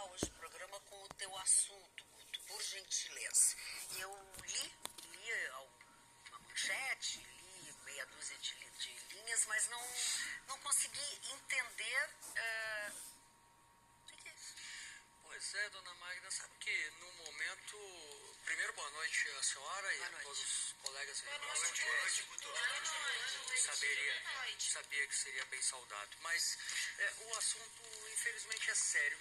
começar hoje o programa com o teu assunto, Guto, por gentileza. Eu li uma manchete, li meia dúzia de linhas, mas não consegui entender o que é isso. Pois é, dona Magda, sabe que no momento... Primeiro, boa noite à senhora e a todos os colegas. Boa noite, muito Sabia que seria bem saudado. Mas o assunto, infelizmente, é sério.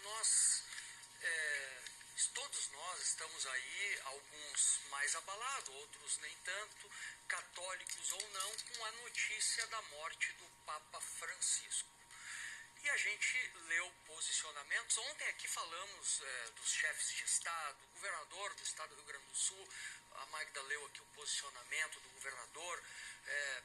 Todos nós estamos aí, alguns mais abalados, outros nem tanto, católicos ou não, com a notícia da morte do Papa Francisco. E a gente leu posicionamentos. Ontem aqui falamos dos chefes de Estado, do governador do Estado do Rio Grande do Sul. A Magda leu aqui o posicionamento do governador,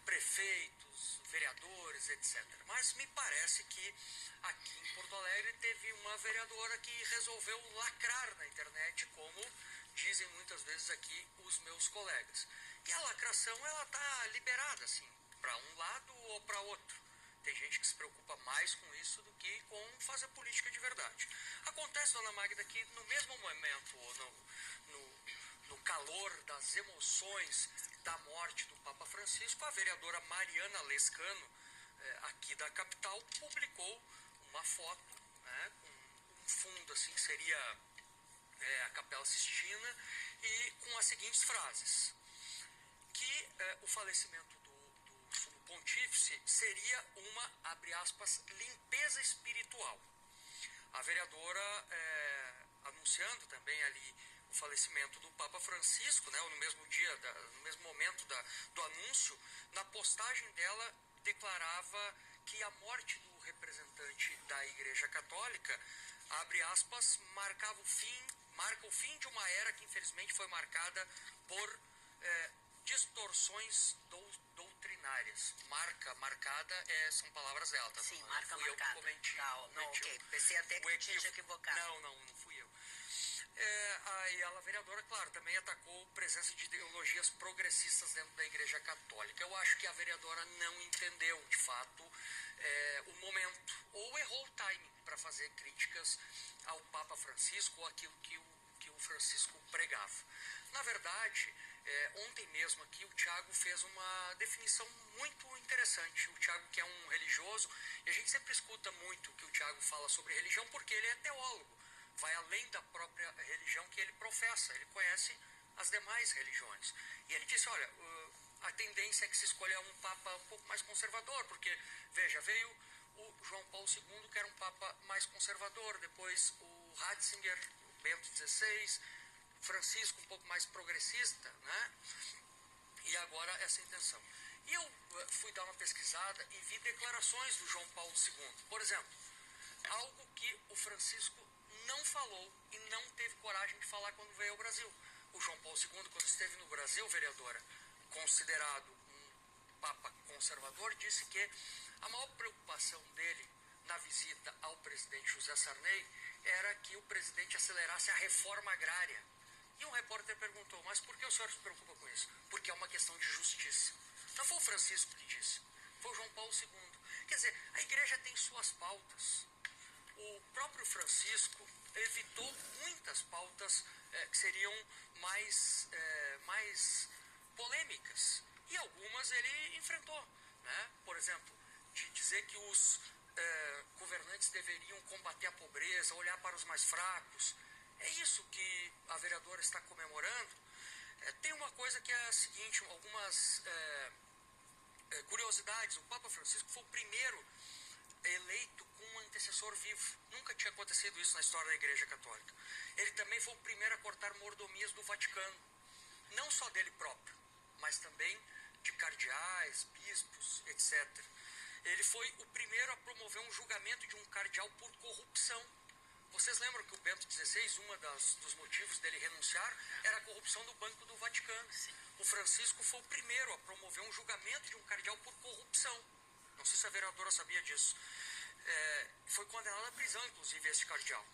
prefeitos, vereadores, etc. Mas me parece que aqui em Porto Alegre teve uma vereadora que resolveu lacrar na internet, como dizem muitas vezes aqui os meus colegas. E a lacração, ela está liberada, assim, para um lado ou para outro. Tem gente que se preocupa mais com isso do que com fazer política de verdade. Acontece, dona Magda, que no mesmo momento, no calor das emoções da morte do Papa Francisco, a vereadora Mariana Lescano, aqui da capital, publicou uma foto, né, com um fundo, assim, seria a Capela Sistina, e com as seguintes frases: que o falecimento do Sumo Pontífice seria uma, abre aspas, limpeza espiritual. A vereadora anunciando também ali o falecimento do Papa Francisco, né, no mesmo dia, no mesmo momento do anúncio, na postagem dela declarava que a morte do representante da Igreja Católica, abre aspas, marca o fim de uma era que infelizmente foi marcada por distorções doutrinárias. Marcada são palavras dela, tá? Sim, não marca fui marcada. eu que cometi. Não, ok. Pensei até que tinha te equivocado. Não fui eu. Aí a vereadora, claro, também atacou a presença de ideologias progressistas dentro da Igreja Católica. Eu acho que a vereadora não entendeu, de fato, o momento, ou errou o timing para fazer críticas ao Papa Francisco ou aquilo que o Francisco pregava. Na verdade, ontem mesmo aqui o Thiago fez uma definição muito interessante. O Thiago, que é um religioso, e a gente sempre escuta muito o que o Thiago fala sobre religião, porque ele é teólogo, vai além da própria religião que ele professa, ele conhece as demais religiões. E ele disse, olha, a tendência é que se escolha um Papa um pouco mais conservador, porque, veja, veio o João Paulo II, que era um Papa mais conservador, depois o Ratzinger, o Bento XVI, Francisco um pouco mais progressista, né? E agora essa intenção. E eu fui dar uma pesquisada e vi declarações do João Paulo II. Por exemplo, algo que o Francisco não falou e não teve coragem de falar quando veio ao Brasil. O João Paulo II, quando esteve no Brasil, vereadora, considerado um Papa conservador, disse que a maior preocupação dele na visita ao presidente José Sarney era que o presidente acelerasse a reforma agrária. E um repórter perguntou, mas por que o senhor se preocupa com isso? Porque é uma questão de justiça. Não foi o Francisco que disse, foi o João Paulo II. Quer dizer, a igreja tem suas pautas. O próprio Francisco evitou muitas pautas que seriam mais polêmicas. E algumas ele enfrentou, né? Por exemplo, de dizer que os governantes deveriam combater a pobreza, olhar para os mais fracos. É isso que a vereadora está comemorando. Tem uma coisa que é a seguinte, algumas curiosidades. O Papa Francisco foi o primeiro eleito com um antecessor vivo. Nunca tinha acontecido isso na história da Igreja Católica. Ele também foi o primeiro a cortar mordomias do Vaticano. Não só dele próprio, mas também de cardeais, bispos, etc. Ele foi o primeiro a promover um julgamento de um cardeal por corrupção. Vocês lembram que o Bento XVI, dos motivos dele renunciar, era a corrupção do Banco do Vaticano. Sim. O Francisco foi o primeiro a promover um julgamento de um cardeal por corrupção. Não sei se a vereadora sabia disso. Foi condenado à prisão, inclusive, esse cardeal.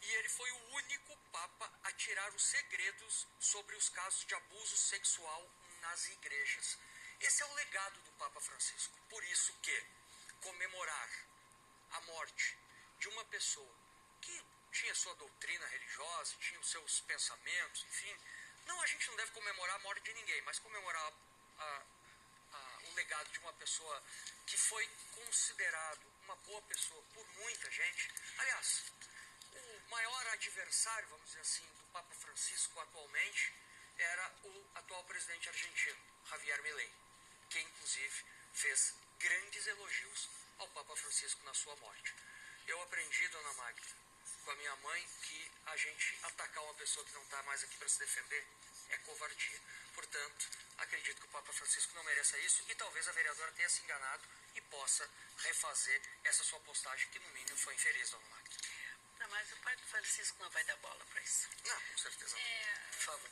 E ele foi o único Papa a tirar os segredos sobre os casos de abuso sexual nas igrejas. Esse é o legado do Papa Francisco. Por isso que comemorar a morte de uma pessoa que tinha sua doutrina religiosa, tinha os seus pensamentos, enfim. Não, a gente não deve comemorar a morte de ninguém, mas comemorar o legado de uma pessoa que foi considerado uma boa pessoa por muita gente. Aliás, o maior adversário, vamos dizer assim, do Papa Francisco atualmente era o atual presidente argentino, Javier Milei, que inclusive fez grandes elogios ao Papa Francisco na sua morte. Eu aprendi, dona Magda, com a minha mãe, que a gente atacar uma pessoa que não está mais aqui para se defender é covardia. Portanto, acredito que o Papa Francisco não mereça isso e talvez a vereadora tenha se enganado e possa refazer essa sua postagem, que no mínimo foi infeliz, dona Magda. Não, mas o pai do Francisco não vai dar bola para isso. Não, com certeza não. Por favor.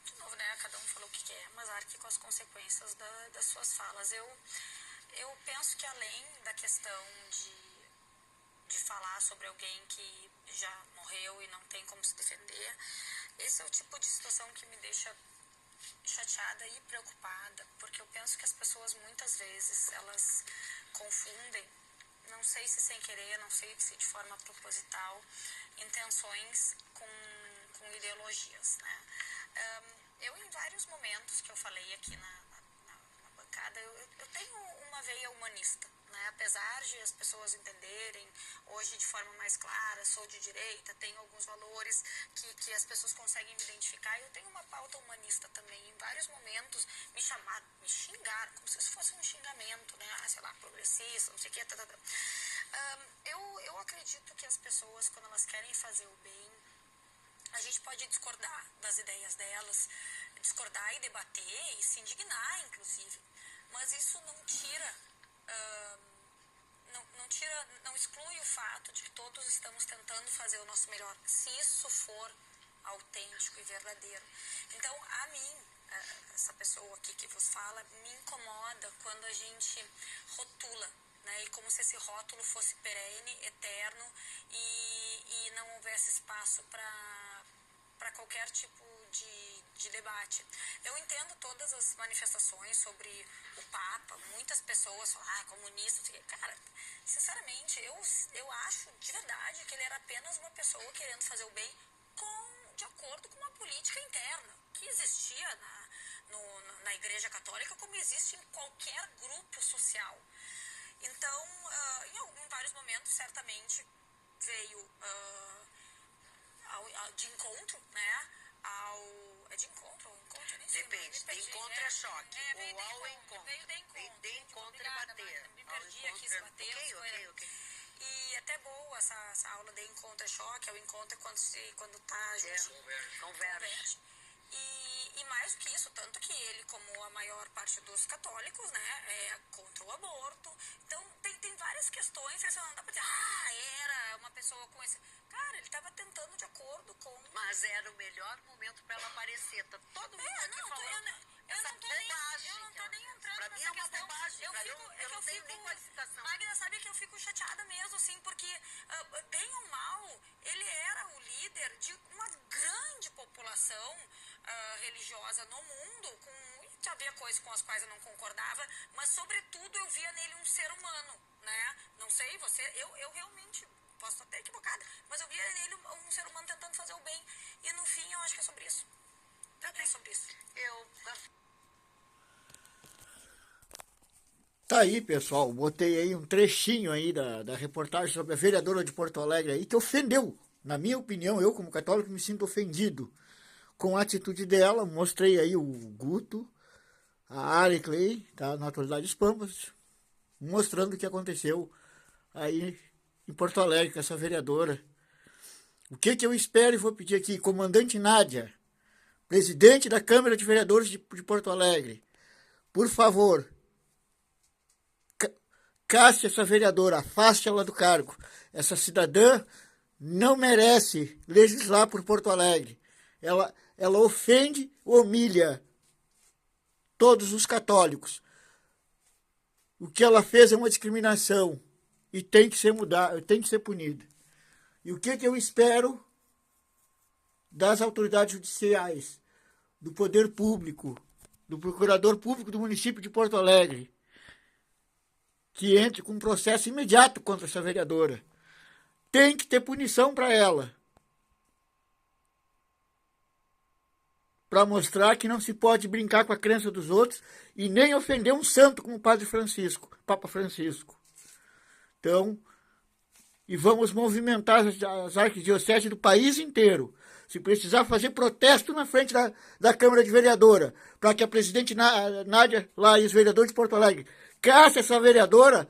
De novo, né? Cada um falou o que quer, mas arque com as consequências das suas falas. Eu penso que além da questão de falar sobre alguém que já morreu e não tem como se defender, esse é o tipo de situação que me deixa chateada e preocupada, porque eu penso que as pessoas muitas vezes elas confundem, não sei se sem querer, não sei se de forma proposital, intenções com ideologias, né? Eu em vários momentos que eu falei aqui na bancada, eu tenho uma veia humanista, né? Apesar de as pessoas entenderem hoje de forma mais clara, sou de direita, tenho alguns valores que as pessoas conseguem me identificar, eu tenho uma pauta humanista também. Em vários momentos me chamaram, me xingaram, como se isso fosse um xingamento, né? Sei lá, progressista, não sei o que, eu acredito que as pessoas, quando elas querem fazer o bem, a gente pode discordar das ideias delas, discordar e debater e se indignar, inclusive. Mas isso não tira, não exclui o fato de que todos estamos tentando fazer o nosso melhor, se isso for autêntico e verdadeiro. Então, a mim, essa pessoa aqui que vos fala, me incomoda quando a gente rotula, né? E como se esse rótulo fosse perene, eterno e não houvesse espaço para qualquer tipo de debate. Eu entendo todas as manifestações sobre o Papa, muitas pessoas falam, comunista, cara, sinceramente, eu acho de verdade que ele era apenas uma pessoa querendo fazer o bem de acordo com uma política interna que existia na Igreja Católica, como existe em qualquer grupo social. Então, em vários momentos, certamente, veio de encontro, né? É de encontro ou encontro? Eu nem sei. Depende, de encontro é choque, ou ao encontro. Veio de encontro. De encontro é bater. Me perdi aqui, se bater. Ok. E até boa essa aula de encontro é choque, é o encontro quando tá juntinho. Converge. E mais do que isso, tanto que ele, como a maior parte dos católicos, né, é contra o aborto. Então, tem várias questões, você não dá pra dizer, era uma pessoa com esse... Cara, ele estava tentando de acordo com... Mas era o melhor momento para ela aparecer. Tá todo mundo aqui falando essa bobagem. Eu não tô nem entrando pra mim é uma questão. bobagem. Eu não tenho nem qualificação. Magda, sabe que eu fico chateada mesmo, assim, porque, bem ou mal, ele era o líder de uma grande população religiosa no mundo, havia coisas com as quais eu não concordava, mas, sobretudo, eu via nele um ser humano, né? Não sei, eu realmente... Posso estar até equivocada, mas eu via nele um ser humano tentando fazer o bem. E no fim eu acho que é sobre isso. É sobre isso. Tá aí, pessoal. Botei aí um trechinho aí da reportagem sobre a vereadora de Porto Alegre aí, que ofendeu. Na minha opinião, eu como católico me sinto ofendido com a atitude dela. Mostrei aí o Guto, a Ariclay, tá, na Autoridade dos Pampas, mostrando o que aconteceu aí em Porto Alegre, com essa vereadora. O que eu espero e vou pedir aqui, comandante Nádia, presidente da Câmara de Vereadores de Porto Alegre, por favor, casse essa vereadora, afaste ela do cargo. Essa cidadã não merece legislar por Porto Alegre. Ela ofende, humilha todos os católicos. O que ela fez é uma discriminação. E tem que ser mudado, tem que ser punido. E o que eu espero das autoridades judiciais, do poder público, do procurador público do município de Porto Alegre, que entre com um processo imediato contra essa vereadora. tem que ter punição para ela. Para mostrar que não se pode brincar com a crença dos outros e nem ofender um santo como o Padre Francisco, Papa Francisco. Então, e vamos movimentar as arquidioceses do país inteiro. Se precisar fazer protesto na frente da Câmara de Vereadora, para que a presidente Nádia, lá, e os vereadores de Porto Alegre, caça essa vereadora,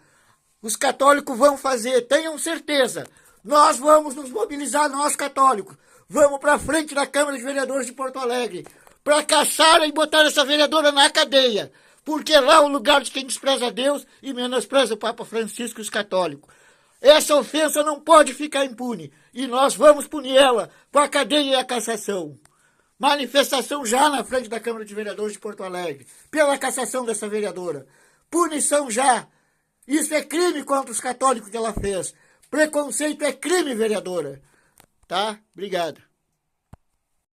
os católicos vão fazer, tenham certeza. Nós vamos nos mobilizar, nós católicos. Vamos para frente da Câmara de Vereadores de Porto Alegre, para caçar e botar essa vereadora na cadeia. Porque lá é o lugar de quem despreza a Deus e menospreza o Papa Francisco e os católicos. Essa ofensa não pode ficar impune. E nós vamos punir ela com a cadeia e a cassação. Manifestação já na frente da Câmara de Vereadores de Porto Alegre. Pela cassação dessa vereadora. Punição já. Isso é crime contra os católicos que ela fez. Preconceito é crime, vereadora. Tá? Obrigado.